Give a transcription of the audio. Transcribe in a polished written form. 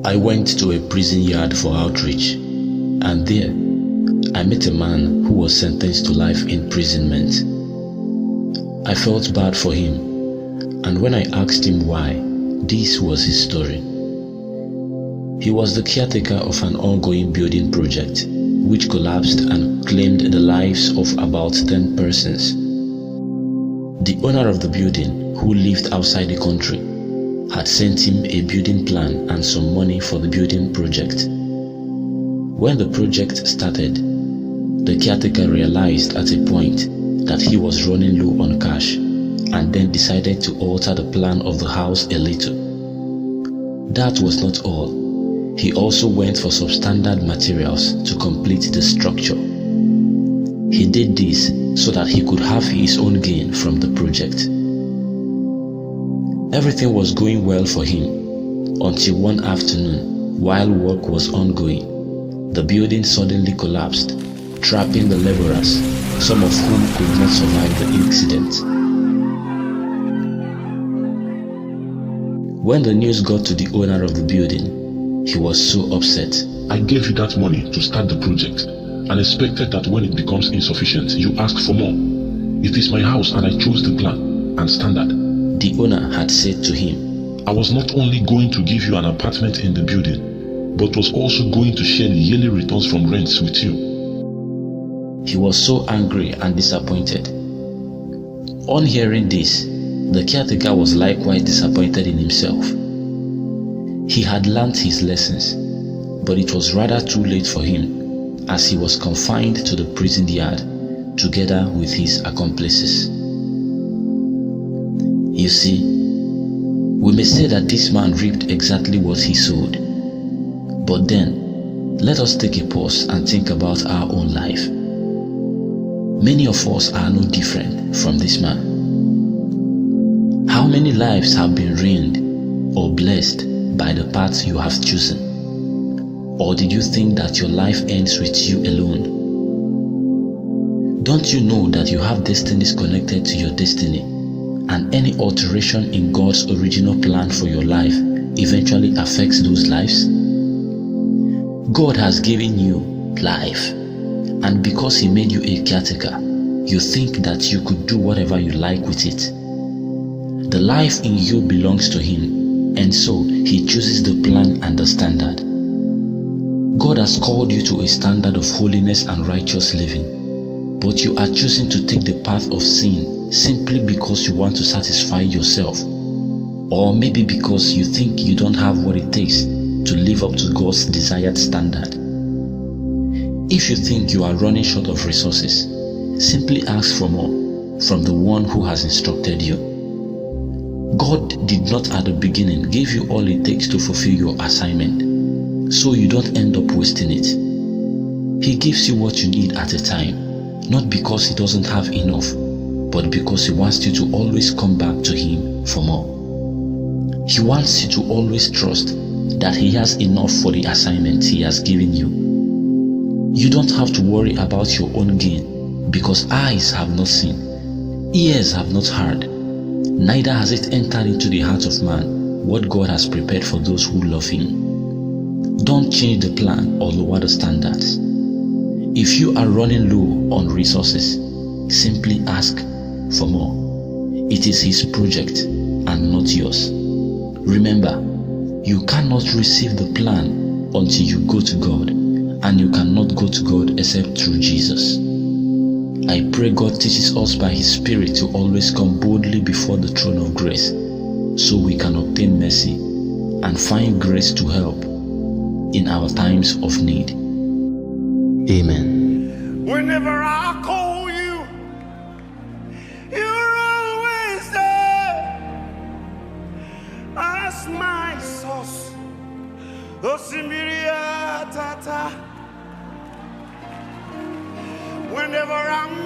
I went to a prison yard for outreach, and there I met a man who was sentenced to life imprisonment. I felt bad for him, and when I asked him why, this was his story. He was the caretaker of an ongoing building project which collapsed and claimed the lives of about 10 persons. The owner of the building, who lived outside the country, had sent him a building plan and some money for the building project. When the project started, the caretaker realized at a point that he was running low on cash and then decided to alter the plan of the house a little. That was not all. He also went for substandard materials to complete the structure. He did this so that he could have his own gain from the project. Everything was going well for him until one afternoon, while work was ongoing, the building suddenly collapsed, trapping the laborers, some of whom could not survive the incident. When the news got to the owner of the building, he was so upset. I gave you that money to start the project and expected that when it becomes insufficient, you ask for more. It is my house and I chose the plan and standard. The owner had said to him, I was not only going to give you an apartment in the building, but was also going to share the yearly returns from rents with you. He was so angry and disappointed. On hearing this, the caretaker was likewise disappointed in himself. He had learnt his lessons, but it was rather too late for him, as he was confined to the prison yard together with his accomplices. You see, we may say that this man reaped exactly what he sowed. But then, let us take a pause and think about our own life. Many of us are no different from this man. How many lives have been ruined or blessed by the path you have chosen? Or did you think that your life ends with you alone? Don't you know that you have destinies connected to your destiny, and any alteration in God's original plan for your life eventually affects those lives? God has given you life, and because He made you a caretaker, you think that you could do whatever you like with it. The life in you belongs to Him, and so He chooses the plan and the standard. God has called you to a standard of holiness and righteous living, but you are choosing to take the path of sin simply because you want to satisfy yourself, or maybe because you think you don't have what it takes to live up to God's desired standard. If you think you are running short of resources, simply ask for more from the one who has instructed you. God did not at the beginning give you all it takes to fulfill your assignment, so you don't end up wasting it. He gives you what you need at a time, not because He doesn't have enough, but because He wants you to always come back to Him for more. He wants you to always trust that He has enough for the assignment He has given you. You don't have to worry about your own gain, because eyes have not seen, ears have not heard, neither has it entered into the heart of man what God has prepared for those who love Him. Don't change the plan or lower the standards. If you are running low on resources, simply ask for more. It is His project and not yours. Remember, you cannot receive the plan until you go to God, and you cannot go to God except through Jesus. I pray God teaches us by His Spirit to always come boldly before the throne of grace, so we can obtain mercy and find grace to help in our times of need. Amen. Whenever I call you, you're always there. As my source, Osimiria Tata. Whenever I'm